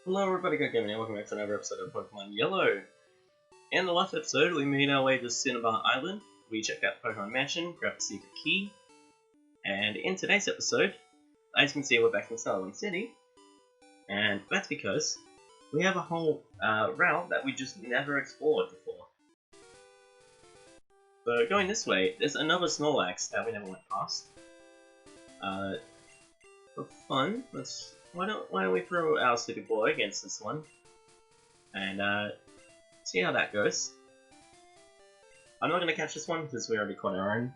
Hello everybody, good gaming and welcome back to another episode of Pokemon Yellow. In the last episode, we made our way to Cinnabar Island, we checked out Pokemon Mansion, grabbed the secret key, and in today's episode, as you can see we're back in Sullivan City, and that's because we have a whole route that we just never explored before. So going this way, there's another Snorlax that we never went past. For fun, why don't we throw our Sleepy Boy against this one, and see how that goes. I'm not going to catch this one because we already caught our own.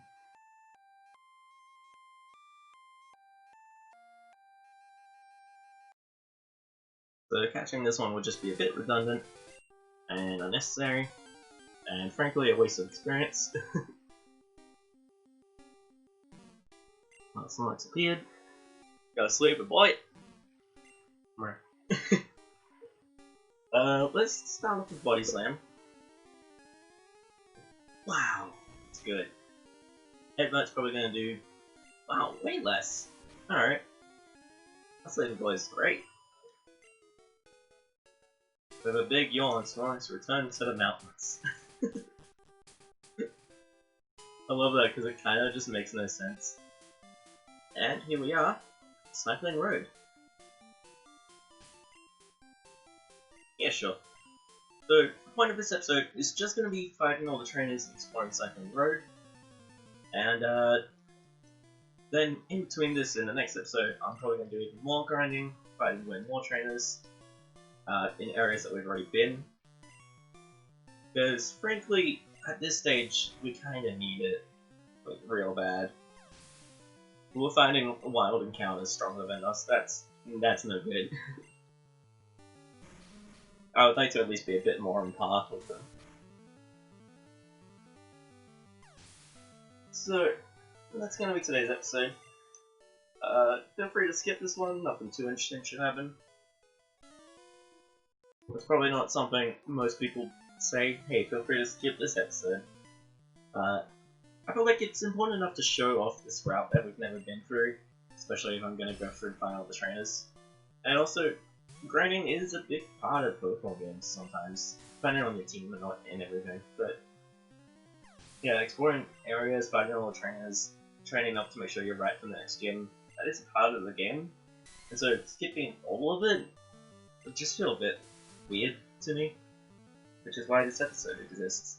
So catching this one would just be a bit redundant and unnecessary, and frankly a waste of experience. Well, Snorlax appeared. Got a Sleepy Boy. Let's start off with Body Slam. Wow, it's good. Headbutt's probably gonna do, wow, way less. Alright. That Sleepy Boy is great. With a big yawn, Snorlax returns to the mountains. I love that because it kinda just makes no sense. And here we are, Cycling Road. Yeah, sure. So, the point of this episode is just going to be fighting all the trainers and exploring Cycling Road. And, then in between this and the next episode, I'm probably going to do even more grinding, fighting way more trainers, in areas that we've already been. Because, frankly, at this stage, we kind of need it, like, real bad. We're finding wild encounters stronger than us, that's no good. I would like to at least be a bit more on par with them. So, that's going to be today's episode. Feel free to skip this one, nothing too interesting should happen. It's probably not something most people say, hey, feel free to skip this episode. I feel like it's important enough to show off this route that we've never been through, especially if I'm going to go through and find all the trainers. And also, grinding is a big part of Pokemon games sometimes, depending on your team and everything. But yeah, exploring areas, fighting all the trainers, training up to make sure you're right for the next gym, that is a part of the game. And so skipping all of it would just feel a bit weird to me, which is why this episode exists.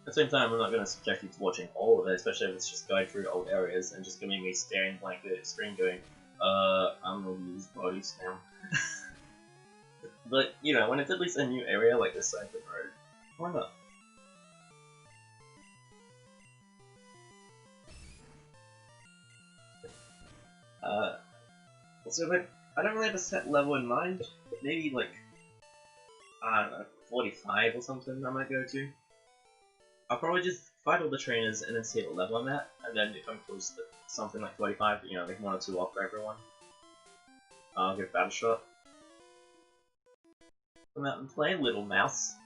At the same time, I'm not going to subject you to watching all of it, especially if it's just going through old areas and just giving me staring blankly at the screen going, I'm gonna use bodies now. But, you know, when it's at least a new area like this Cycling Road, why not? So like, I don't really have a set level in mind, but maybe like, I don't know, 45 or something I might go to. I'll probably just fight all the trainers and then see what level I'm at, and then if I'm close to something like 45, you know, like 1 or 2 off for everyone, I'll give Battle Shot. Come out and play, little mouse.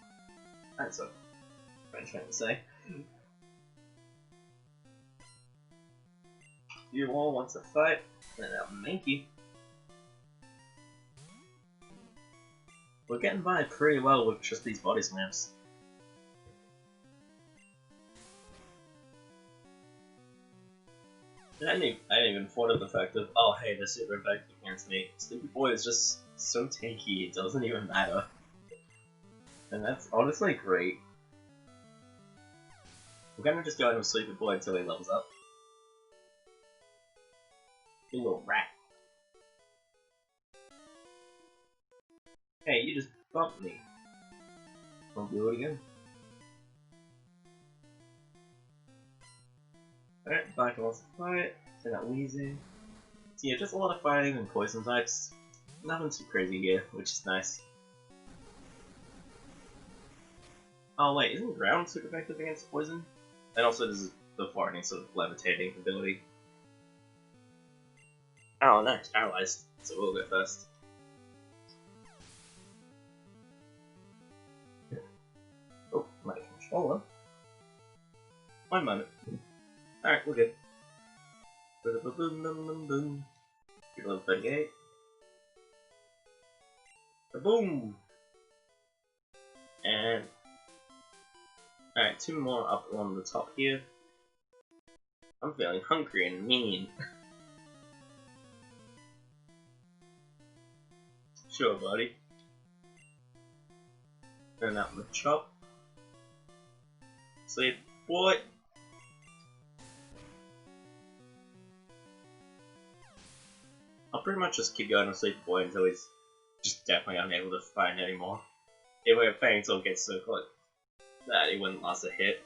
That's what I'm trying to say. You all want to fight, then I'll make you. We're getting by pretty well with just these body slams. I didn't even thought of the fact of, oh hey, they're super effective against me. Sleepy Boy is just so tanky, it doesn't even matter. And that's honestly great. We're gonna just go ahead with Sleepy Boy until he levels up. You little rat. Hey, you just bumped me. Won't do it again. Alright, back to lots of fight. They're not wheezing. So yeah, just a lot of fighting and poison types. Nothing too crazy here, which is nice. Oh wait, isn't ground super effective against poison? And also does the farting sort of levitating ability. Oh no, it's paralyzed, so we'll go first. Oh, my controller. One moment. Alright, we're good. Boom, boom, boom, boom, boom. You're level 38. Boom! And alright, 2 more up on the top here. I'm feeling hungry and mean. Sure, buddy. Turn out the chop. Sleep, boy. I'll pretty much just keep going to sleep, boy, until he's just definitely unable to fight anymore. If we're playing until it gets so close that he wouldn't last a hit.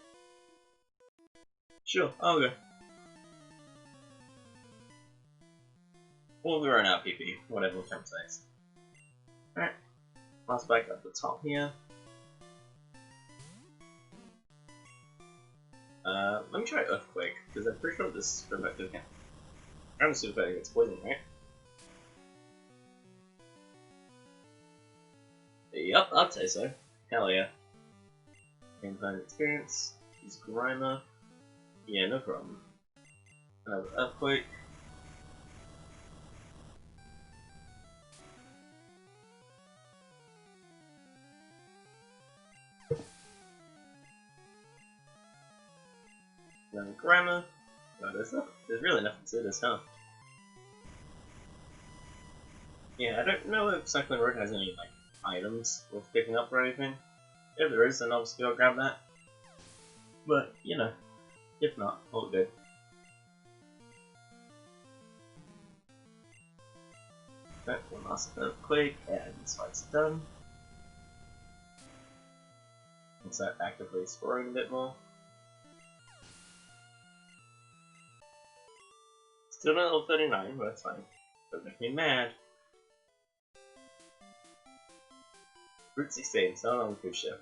Sure, I'll go. We'll run out PP, whatever comes next. Alright, last back up the top here. Let me try Earthquake, because I'm pretty sure this is effective again. I'm super bad against poison, right? Yup, I'd say so. Hell yeah. Gameplay experience. Use Grimer. Yeah, no problem. Another Earthquake. Another Grimer. Oh, there's really nothing to this, huh? Yeah, I don't know if Cycling Road has any, like, items worth picking up or anything. If there is, then obviously I'll grab that. But, you know, if not, all good. Right, one last Earthquake, and this fight's done. And start actively exploring a bit more. Still not level 39, but that's fine. Don't make me mad. Route 16, so on cruise ship.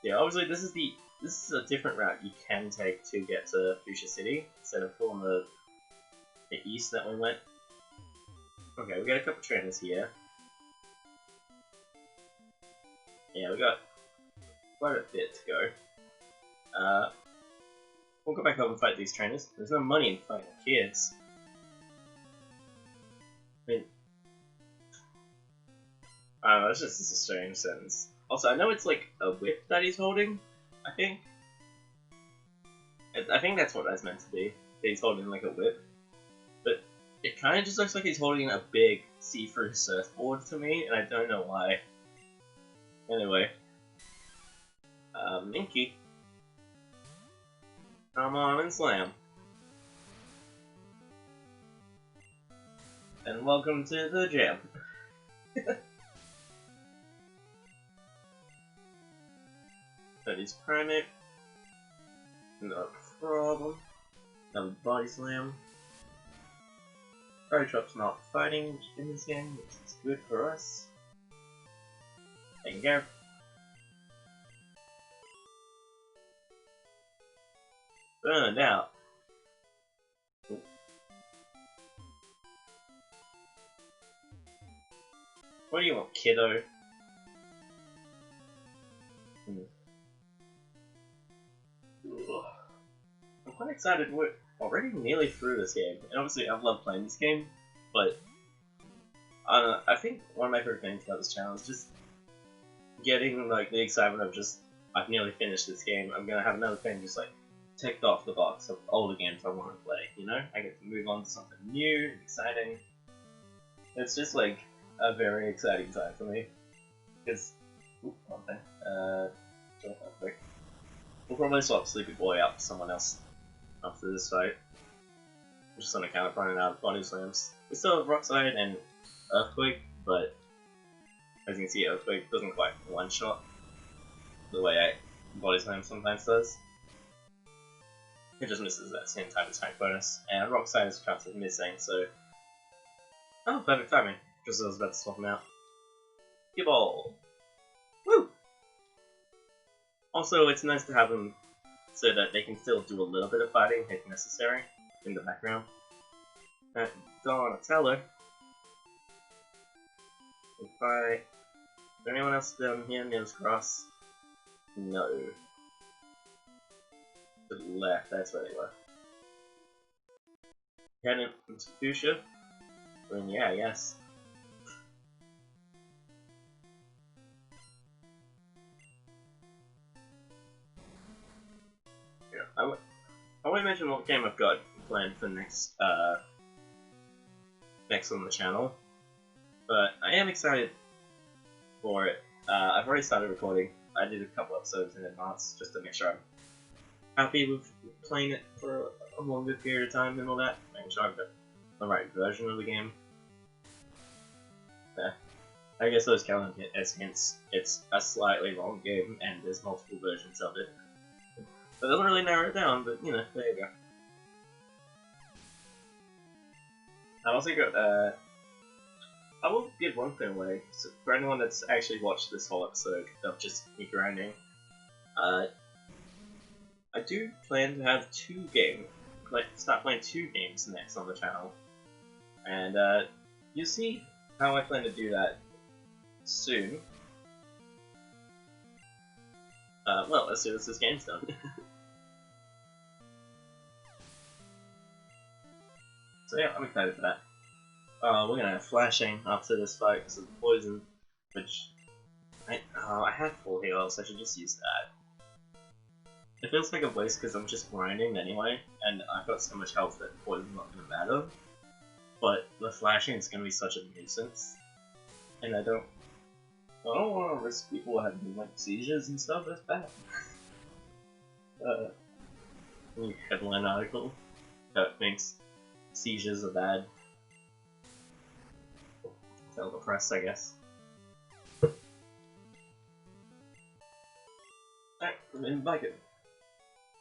Yeah, obviously this is a different route you can take to get to Fuchsia City instead of from the east that we went. Okay, we got a couple trainers here. Yeah, we got quite a bit to go. We'll go back home and fight these trainers. There's no money in fighting kids. I mean, I don't know, that's just a strange sentence. Also, I know it's like a whip that he's holding, I think. I think that's what that's meant to be. That he's holding like a whip. But it kind of just looks like he's holding a big see-through surfboard to me, and I don't know why. Anyway. Minky. Come on and slam. And welcome to the gym. That is Primate. No problem. Another body slam. Fire Drop's not fighting in this game, which is good for us. Taking care. Burned out. What do you want, kiddo? I'm quite excited. We're already nearly through this game, and obviously I've loved playing this game, but I don't know, I think one of my favorite things about this channel is just getting like the excitement of just I've nearly finished this game. I'm gonna have another thing just like ticked off the box of all the games I want to play. You know, I get to move on to something new and exciting. It's just like a very exciting time for me. Because, one thing, real quick. We'll probably swap Sleepy Boy out for someone else after this fight. Just on account of running out of body slams. We still have Rock Slide and Earthquake, but as you can see, Earthquake doesn't quite one-shot the way Body Slam sometimes does. It just misses that same type of tank bonus, and Rock Slide has a chance of missing, so... Oh, perfect timing. Just as I was about to swap him out. Give all! Woo! Also, it's nice to have them so that they can still do a little bit of fighting if necessary in the background. Donatello. If I... Is there anyone else down here near this cross? No. To the left, that's where they were. Heading into Fuchsia? I mean, yeah, yes. won't mention what game I've got planned for next on the channel, but I am excited for it. I've already started recording. I did a couple episodes in advance just to make sure I'm happy with playing it for a longer period of time and all that, making sure I've got the right version of the game. Yeah. I guess those count as hints. It's a slightly long game and there's multiple versions of it. That doesn't really narrow it down, but you know, there you go. I've also got, I will give one thing away, so for anyone that's actually watched this whole episode of just me grinding, I do plan to have start playing 2 games next on the channel, and you'll see how I plan to do that soon. Well, as soon as this game's done. So yeah, I'm excited for that. We're gonna have flashing after this fight because of the poison, which I have full heals, so I should just use that. It feels like a waste because I'm just grinding anyway, and I've got so much health that poison's not gonna matter. But the flashing is gonna be such a nuisance, and I don't want to risk people having like seizures and stuff. That's bad. New headline article that thinks seizures are bad. Tell the press, I guess. Alright, then like it.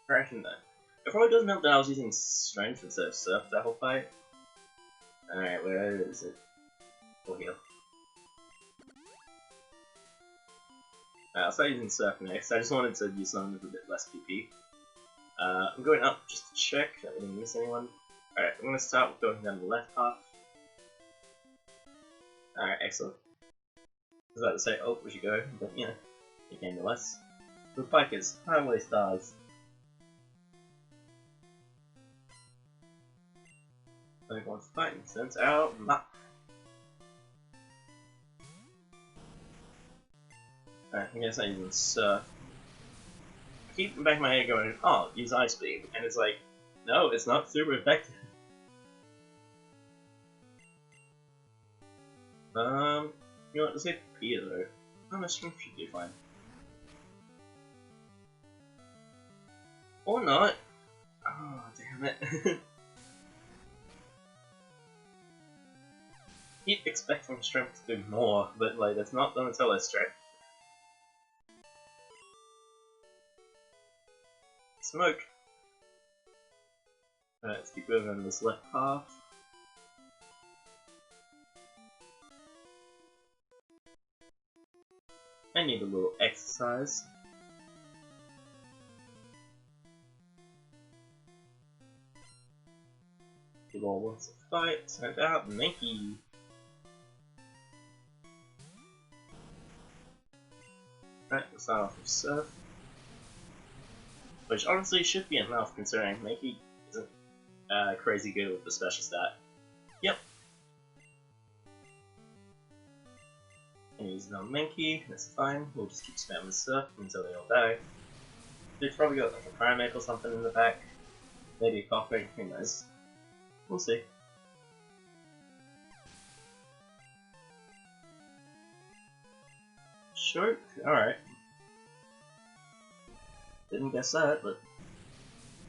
Crashing that. It probably doesn't help that I was using strength instead of surf that whole fight. Alright, where is it? Full heal. I'll start using surf next. I just wanted to use something with a bit less PP. I'm going up just to check that we didn't miss anyone. Alright, I'm gonna start with going down the left path. Alright, excellent. I was about to say, oh, we should go, but yeah, it came to less. The Pikers, Highway Stars. Everyone's fighting, sends out map. Alright, I guess I use surf. I keep in the back of my head going, oh, use Ice Beam, and it's like, no, it's not super effective. You know what, let's say Peter though. Oh, my strength should be fine. Or not. Oh, damn it. Keep expecting strength to do more, but like, that's not Donatello's strength. Smoke! Alright, let's keep moving on this left path. I need a little exercise. People all wants to fight, send out Mankey. Alright, we'll start off with Surf. Which honestly should be enough considering Mankey isn't crazy good with the special stat. Yep. And use no Mankey, that's fine. We'll just keep spamming Surf until they all die. They've probably got like a Primeape or something in the back. Maybe a Coffee, who knows. We'll see. Sure, alright. Didn't guess that, but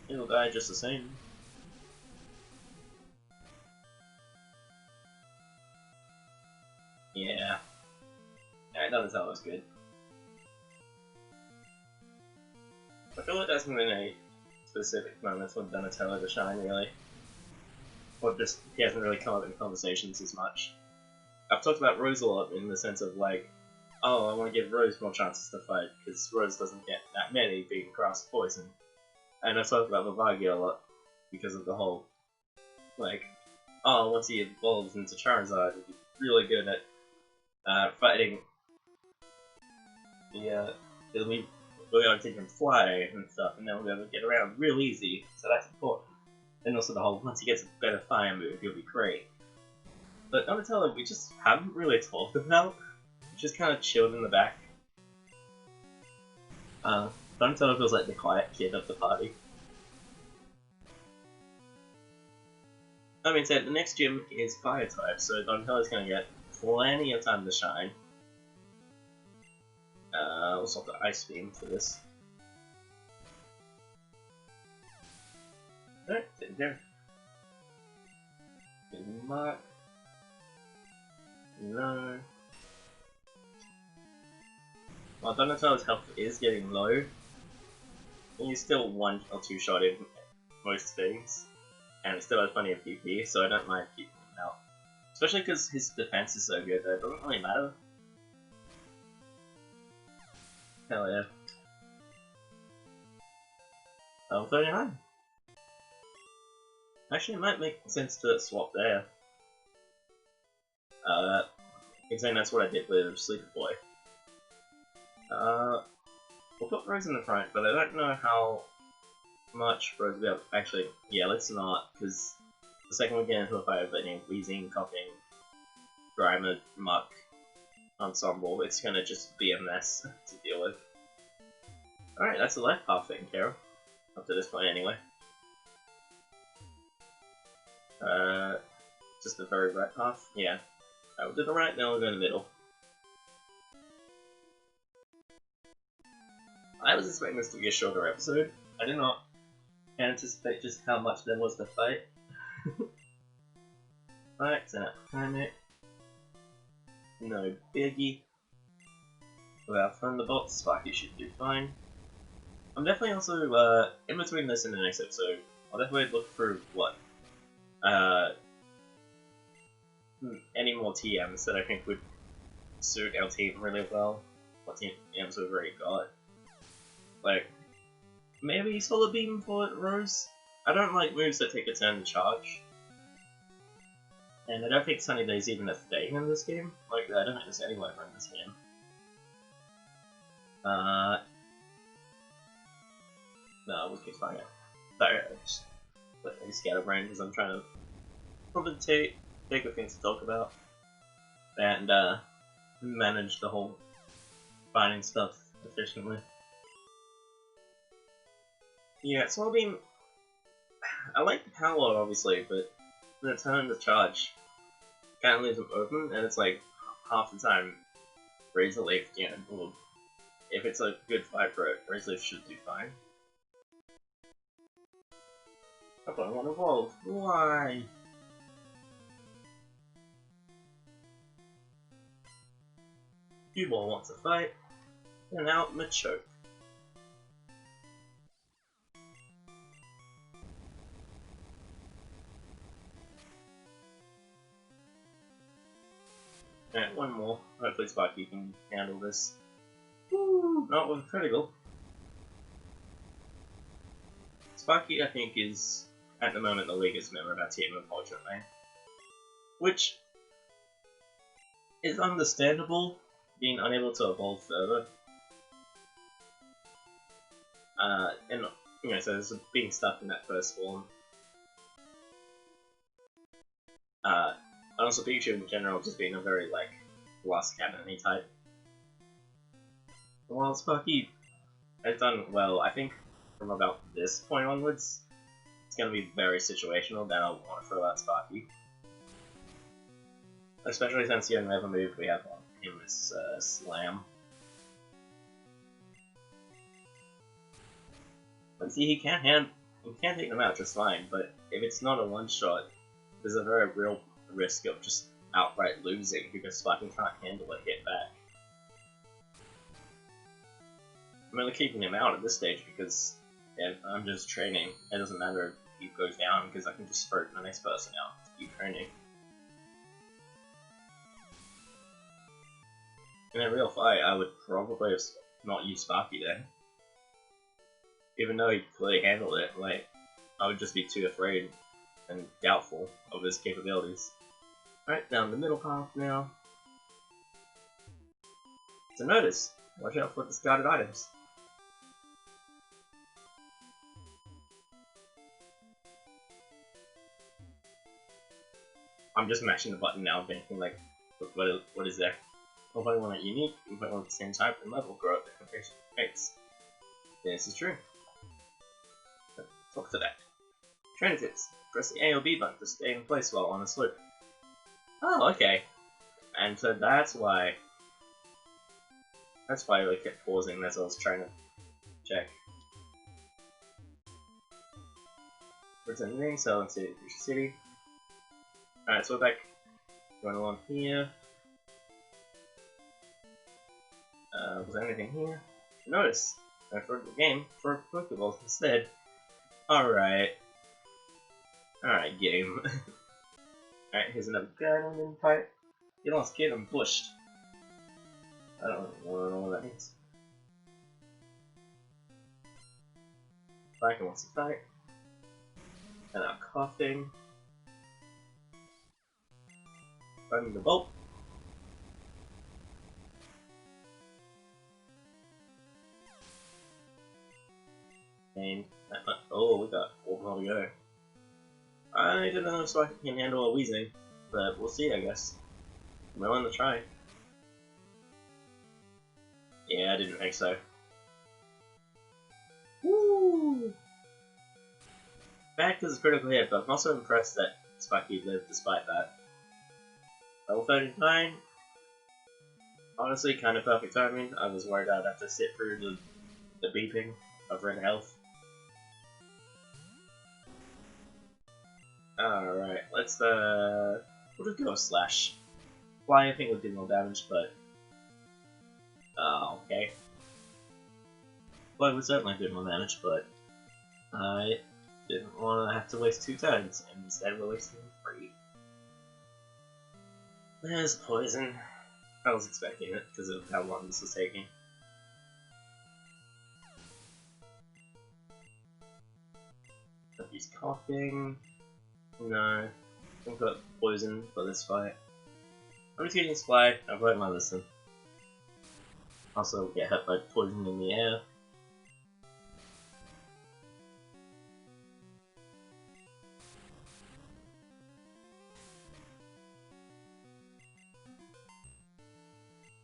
it'll die just the same. Yeah. Alright, Donatello was good. I feel like that's been a specific moments for Donatello to shine, really. Or just, he hasn't really come up in conversations as much. I've talked about Rose a lot in the sense of like, oh, I want to give Rose more chances to fight, because Rose doesn't get that many being grass poison. And I've talked about Vivagi a lot, because of the whole, like, oh, once he evolves into Charizard, he'll be really good at fighting the, we'll be able to take him fly and stuff, and then we'll be able to get around real easy, so that's important. And also the whole, once he gets a better fire move, he'll be great. But Donatello, we just haven't really talked about. Just kind of chilled in the back. Donatello feels like the quiet kid of the party. That being said, the next gym is Fire type, so Donatello's gonna get plenty of time to shine. We'll swap the Ice Beam for this. Alright, there. Good mark. No. While Donatello's health is getting low, he's still 1 or 2 shot in most things, and he still has plenty of PP, so I don't mind keeping him out. Especially because his defense is so good that it doesn't really matter. Hell yeah. Level 39. Actually, it might make sense to swap there. Considering that's what I did with Sleepy Boy. We'll put Rose in the front, but I don't know how much Rose will be able. Actually, yeah, let's not, because the second we get into a fight with any Wheezing, Coughing, Grimer, Muck ensemble, it's gonna just be a mess to deal with. Alright, that's the left half taken care of. Up to this point, anyway. Just the very right half? Yeah. We'll do the right, now we'll go in the middle. I was expecting this to be a shorter episode. I did not anticipate just how much there was to fight. Right, so now Climate. No biggie. Without Thunderbolt, Sparky should do fine. I'm definitely also, in between this and the next episode, I'll definitely look through what, any more TMs that I think would suit our team really well. What TMs we've already got. Like, maybe Solar Beam for Rose? I don't like moves that take a turn to charge. And I don't think Sunny Day's even a thing in this game. Like, I don't think there's any weather in this game. No, we can find it. Sorry, I just let me scatterbrain because I'm trying to probably think of things to talk about. And, manage the whole finding stuff efficiently. Yeah, Solar Beam, I like the power obviously, but the turn to charge kind of leaves them open, and it's like half the time Razor Leaf, you know, well, if it's a good fight for it, Razor Leaf should do fine. I don't want to evolve. Why? Cubeball wants to fight, and now Machoke. Alright, one more. Hopefully Sparky can handle this. Woo! Not with critical. Sparky, I think, is at the moment the weakest member of our team, unfortunately. Which is understandable, being unable to evolve further. And, you know, so there's being stuck in that first form. And also Pikachu in general just being a very, like, glass cannon-y type. While Sparky has done well, I think from about this point onwards, it's going to be very situational that I'll want to throw out Sparky. Especially since the only other move we have on him is Slam. But see, he can't take them out just fine, but if it's not a one-shot, there's a very real risk of just outright losing because Sparky can't handle a hit back. I'm only keeping him out at this stage because if I'm just training. It doesn't matter if he goes down because I can just throw the next person out to keep training. In a real fight, I would probably have not used Sparky there. Even though he clearly handled it, like, I would just be too afraid and doubtful of his capabilities. Alright, down the middle path now. So notice, watch out for discarded items. I'm just mashing the button now, thinking like, what is there? If I want it unique, if I want the same type and level, grow at different rates. This is true. Talk to that. Training tips. Press the A or B button to stay in place while on a slope. Oh, okay. And so that's why I kept pausing as I was trying to check. Returning, so let's see, Fuchsia City. Alright, so we're back going along here. Was there anything here? Notice! I forgot the game for Pokeballs instead. Alright. Alright, game. Alright, here's another guide on the pipe. You lost kid, I'm bushed. I don't know what that means. Biker wants to fight. And I'm coughing. Finding the bolt. And oh, we got 4 more to go. I don't know if I can handle a wheezing, but we'll see, I guess. I'm willing to try. Yeah, I didn't think so. Woo! Back to the critical hit, but I'm also impressed that Sparky lived despite that. Level 39. Honestly, kind of perfect timing. I was worried I'd have to sit through the beeping of red health. Alright, let's we'll just go slash. Fly, I think would do more damage, but okay. Well, it would certainly do more damage, but I didn't want to have to waste 2 turns, and instead we're wasting 3. There's poison. I was expecting it, because of how long this was taking. He's coughing. No. I've got poison for this fight. I'm just getting Spy, I've learned my lesson. Also get hurt by poison in the air.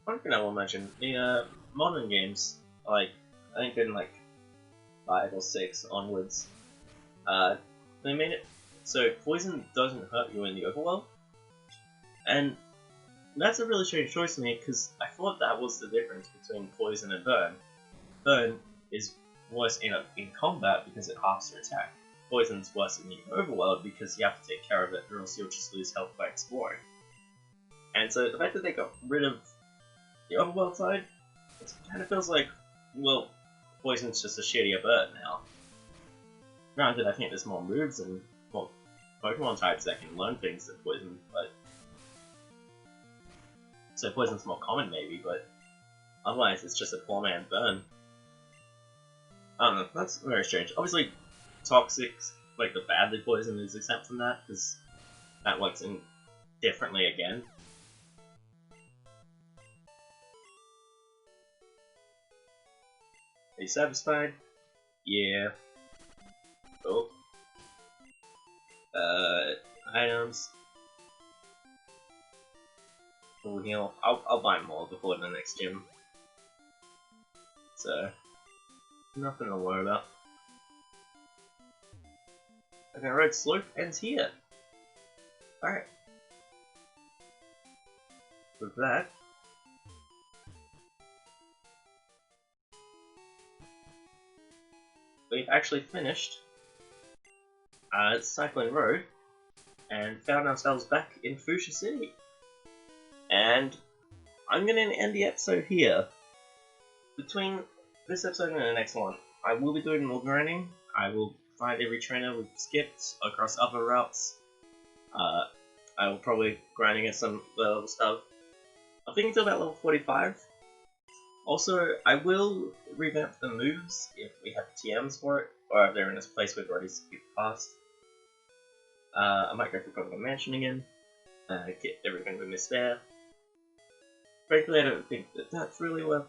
One thing I will mention, the modern games, like, I think in like 5 or 6 onwards, they made it so poison doesn't hurt you in the overworld, and that's a really strange choice to me because I thought that was the difference between poison and burn. Burn is worse in combat because it halves your attack. Poison's worse in the overworld because you have to take care of it or else you'll just lose health by exploring. And so the fact that they got rid of the overworld side, it kind of feels like, well, poison's just a shittier bird now. Granted, I think there's more moves and more Pokemon types that can learn things than poison, but so poison's more common maybe, but otherwise it's just a poor man's burn. I don't know, that's very strange. Obviously, toxic, like the badly poison is exempt from that, because that works in differently again. Are you satisfied? Yeah. Oh. Items. Full heal. I'll buy more before the next gym. So, nothing to worry about. Okay, Road Slope ends here. Alright. With that, we've actually finished Cycling Road and found ourselves back in Fuchsia City. And I'm going to end the episode here. Between this episode and the next one, I will be doing more grinding. I will find every trainer we've skipped across other routes. I will probably grinding at some level stuff. I'm thinking till about level 45. Also, I will revamp the moves if we have TMs for it, or if they're in this place we've already skipped past. I might go for Pokémon Mansion again, get everything we missed there. Frankly, I don't think that that's really worth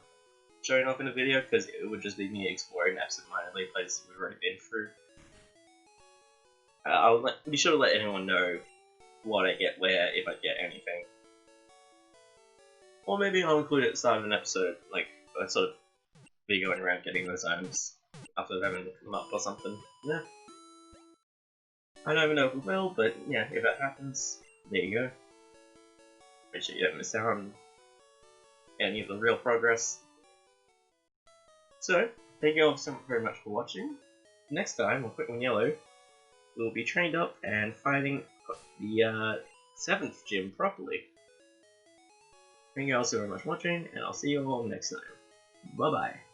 showing off in a video, because it would just be me exploring absentmindedly places we've already been through. I'll be sure to let anyone know what I get where, if I get anything. Or maybe I'll include it at the start of an episode, like, I'd sort of be going around getting those items after having them up or something. Yeah. I don't even know if it will, but yeah, if it happens, there you go. Make sure you don't miss out on any of the real progress. So, thank you all so very much for watching. Next time on Pokémon Yellow, we'll be trained up and fighting the 7th gym properly. Thank you all so very much for watching, and I'll see you all next time. Bye bye.